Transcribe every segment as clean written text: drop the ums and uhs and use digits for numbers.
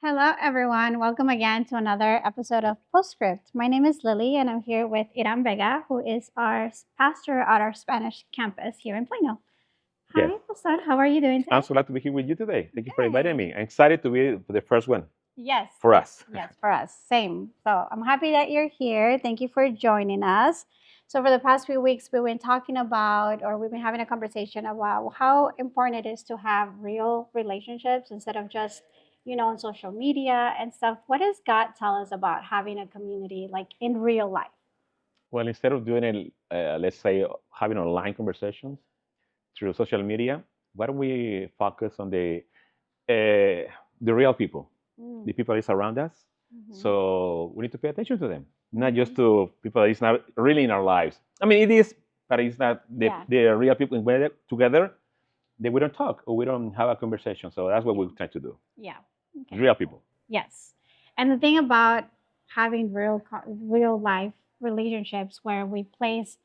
Hello, everyone. Welcome again to another episode of Postscript. My name is Lily, and I'm here with Iran Vega, who is our pastor at our Spanish campus here in Plano. Yes. Hi, Pastor. How are you doing I'm today? so glad to be here with you today. Thank you for inviting Good. me. I'm excited to be the first one Yes, for us. yes, for us. Same. So I'm happy that you're here. Thank you for joining us. So, for the past few weeks, we've been talking about, or we've been having a conversation about how important it is to have real relationships instead of just, on social media and stuff. What does God tell us about having a community like in real life? Well, instead of doing it, let's say, having online conversations through social media, why don't we focus on the real people, Mm, the people that is around us? mhm, So we need to pay attention to them, not just mhm. to people that is not really in our lives. I mean, it is, but it's not Yeah, the real people together. That we don't talk or we don't have a conversation. So that's what yeah, we're trying to do. yeah. Okay. Real people. Yes. And the thing about having real life relationships where we place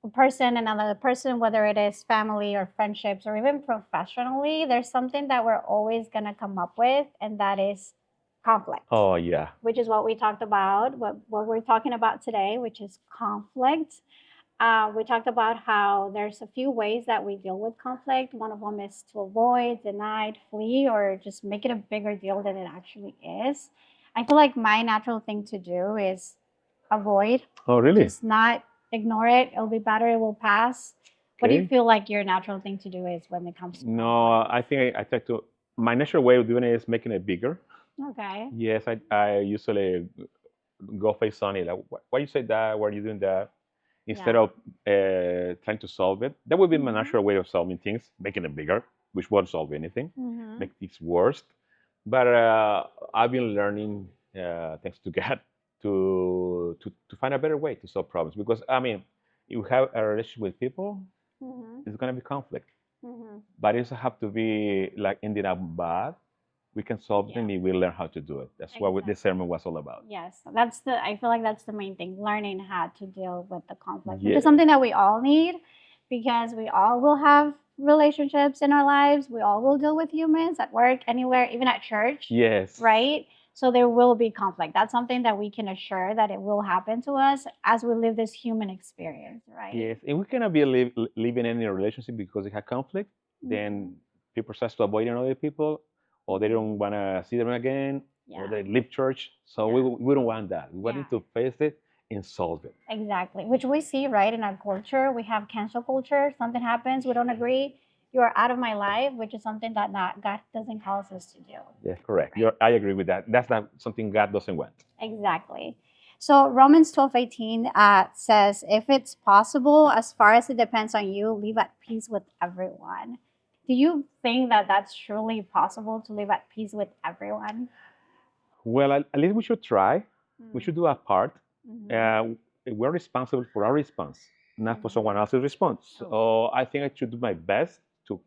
a person and another person, whether it is family or friendships or even professionally, there's something that we're always going to come up with, and that is conflict, Oh yeah. which is what we talked about, what we're talking about today, which is conflict. We talked about how there's a few ways that we deal with conflict. One of them is to avoid, deny, flee, or just make it a bigger deal than it actually is. I feel like my natural thing to do is avoid, Oh really? just not ignore it. It'll be better, it will pass. What do you Okay. feel like your natural thing to do is when it comes to No, conflict? I think I try to. My natural way of doing it is making it bigger. Okay. Yes, I usually go face on it. Like, why you say that? Why are you doing that? Instead Yeah. of trying to solve it. That would be my Mhm. natural way of solving things, making it bigger, which won't solve anything, Mhm. make things worse. But I've been learning, thanks to God, to find a better way to solve problems. Because I mean, you have a relationship with people, Mhm. it's gonna be conflict. Mhm. But it doesn't have to be like ending up bad. We can solve Yeah. them if we learn how to do it. That's what this Exactly. sermon was all about. Yes, that's the. I feel like that's the main thing: learning how to deal with the conflict, which is Yes. something that we all need, because we all will have relationships in our lives. We all will deal with humans at work, anywhere, even at church, Yes. right? So there will be conflict. That's something that we can assure that it will happen to us as we live this human experience, right? Yes. And we cannot be living in a relationship because they have conflict. Mm-hmm. Then people start to avoid other people, or they Mm-hmm. don't want to see them again, or Yeah, they leave church. So yeah, we don't want that. We yeah. want to face it and solve it. Exactly, which we see right in our culture. We have cancel culture. Something happens, we don't agree. You are out of my life, which is something that not God doesn't call us to do. Yes, correct. Right. I agree with that. That's not something God doesn't want. Exactly. So Romans 12:18 says, "If it's possible, as far as it depends on you, live at peace with everyone." Do you think that that's truly possible to live at peace with everyone? Well, at least we should try. We Mm. should do our part. Mhm. Uh, we're responsible for our response, not for someone Mhm. else's response. Oh. So I think I should do my best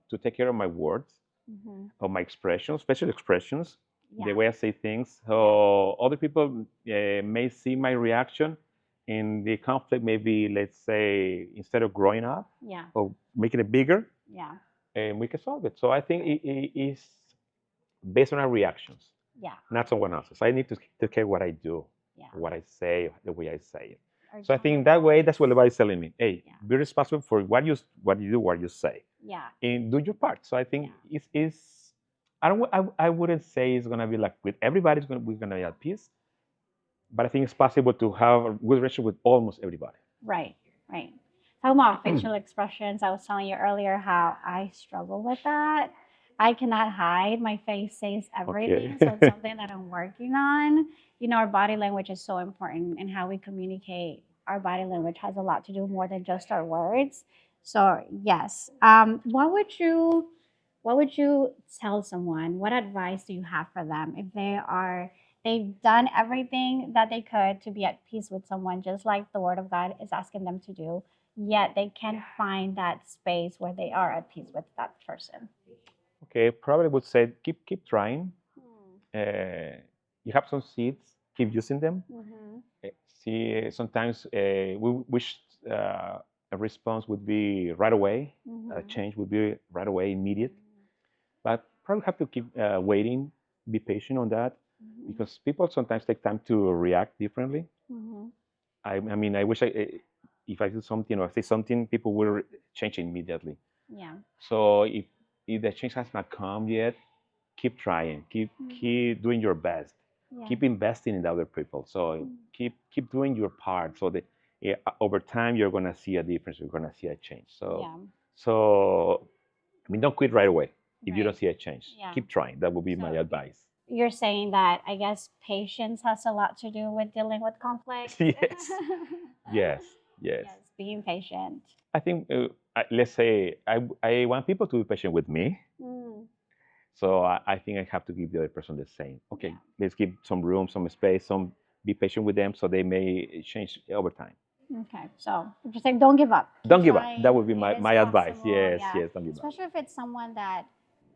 to take care of my words, Mhm. of my expressions, special expressions, the Yeah. way I say things. Yeah. So other people may see my reaction in the conflict, maybe, let's say, instead of growing up Yeah. or making it bigger, Yeah. and we can solve it. So I think it is based on our reactions, Yeah. not someone else's. I need to take care of what I do, Yeah. what I say, the way I say it. Our So I tone think of that way, that's what voice. the Bible is telling me. Hey, Yeah. be responsible for what you do, what you say, Yeah. and do your part. So I think Yeah. it's I wouldn't say it's gonna be like with everybody. We're gonna be at peace, but I think it's possible to have a good relationship with almost everybody. Right. Right. Talking about facial expressions, I was telling you earlier how I struggle with that. I cannot hide. My face says Okay. everything. So it's something that I'm working on. Our body language is so important, and how we communicate. Our body language has a lot to do more than just our words. So yes. What would you tell someone? What advice do you have for them if they've done everything that they could to be at peace with someone, just like the Word of God is asking them to do, yet they can't find that space where they are at peace with that person? Okay, probably would say keep trying. Hmm. You have some seeds, keep using them. Mm-hmm. See, sometimes we wish a response would be right away, a Mm-hmm. change would be right away, immediate. But probably have to keep waiting, be patient on that. Mhm. because people sometimes take time to react differently. Mhm. I mean, I wish if I do something or say something, people will change immediately. Yeah. So if the change has not come yet, keep trying, Mhm. keep doing your best, Yeah. keep investing in the other people. So Mm. keep doing your part. So that yeah, over time you're gonna see a difference. You're gonna see a change. Yeah. So I mean, don't quit right away if you don't Right. see a change. Yeah. Keep trying. That would be my So advice. you're saying that I guess patience has a lot to do with dealing with conflict. Yes, yes, yes. Yes, being patient. I think let's say I want people to be patient with me. Mm. So I think I have to give the other person the same. Okay, Yeah. let's give some room, some space, some be patient with them so they may change over time. Okay, so just like don't give up. Keep Don't give up. That would trying. be It is my advice. possible. Yes, Yeah, yes, don't give up. especially if it's someone that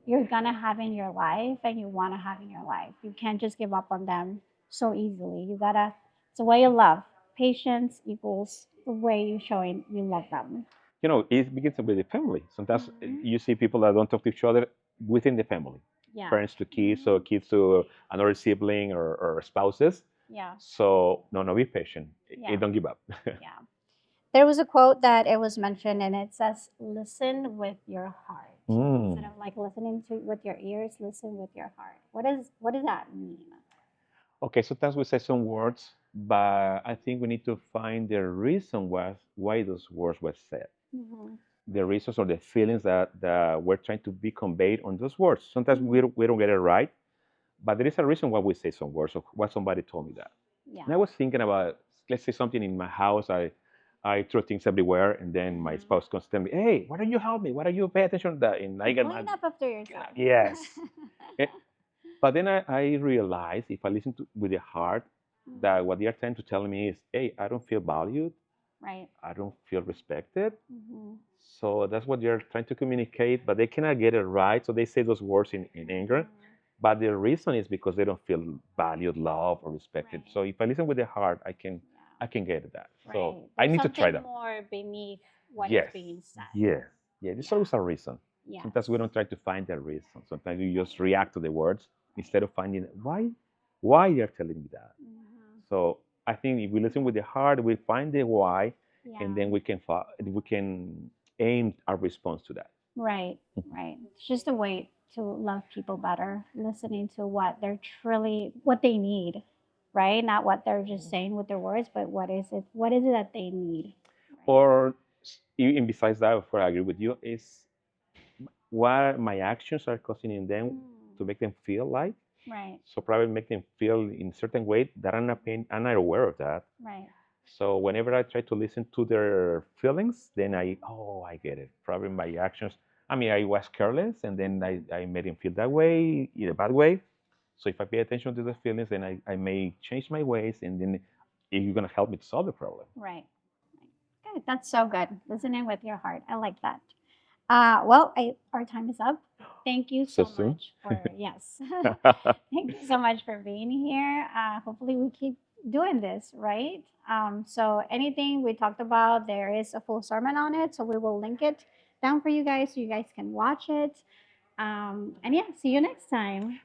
you're gonna have in your life and you want to have in your life. You can't just give up on them so easily. You gotta. It's a way of love. Patience equals the way you're showing you love them. You know, it begins with the family. Sometimes Hmm. you see people that don't talk to each other within the family, Yeah. parents to kids or Hmm. kids to another sibling or spouses. Yeah. So no, be patient. Yeah. Don't give up. Yeah. There was a quote that it was mentioned, and it says, "Listen with your heart instead Mm. of like listening to with your ears. Listen with your heart." What does that mean? Okay, sometimes we say some words, but I think we need to find the reason why those words were said. Mm-hmm. The reasons or the feelings that were trying to be conveyed on those words. Sometimes Mm-hmm. we don't get it right, but there is a reason why we say some words or why somebody told me that. Yeah. And I was thinking about, let's say something in my house, I throw things everywhere, and then my Mm-hmm. spouse comes to me, hey, why don't you help me? Why don't you pay attention to that? And I get Clean mad. up after yourself. Yes. Eh, But then I realized if I listen to with the heart, Mm-hmm. that what they are trying to tell me is, hey, I don't feel valued. Right. I don't feel respected. Mm-hmm. So that's what they're trying to communicate, but they cannot get it right. So they say those words in anger. Mm-hmm. But the reason is because they don't feel valued, loved, or respected. Right. So if I listen with the heart, I Yeah. can get that. So Right. I There's need to try something that. more beneath what is Yes. being said. Yes. Yeah. There's Yeah. always a reason. Sometimes Yes. we don't try to find the reason. Sometimes we just Right. react to the words Right. instead of finding why they're telling me that. Mm-hmm. So I think if we listen with the heart, we find the why, and Yeah. then we can aim our response to that. Right, right. It's just a way to love people better, listening to what they're truly what they need, right? Not what they're just saying with their words, but what is it that they need? Right. Or even besides that, if I agree with you, is what my actions are causing in them Mm, to make them feel like. right. So probably make them feel in a certain way that I'm not aware of that. Right. So whenever I try to listen to their feelings, then Mhm. I get it. Probably my actions. I mean, I was careless, and then Mhm. I made him feel that way in a bad way. So if I pay attention to the feelings, then I may change my ways, and then you're gonna help me to solve the problem. Right. Good. That's so good. Listening with your heart. I like that. Well, our time is up. Thank you So so soon. much for yes. Thank you so much for being here. Hopefully, we keep doing this, right? So anything we talked about, there is a full sermon on it, so we will link it down for you guys so you guys can watch it. And yeah, see you next time.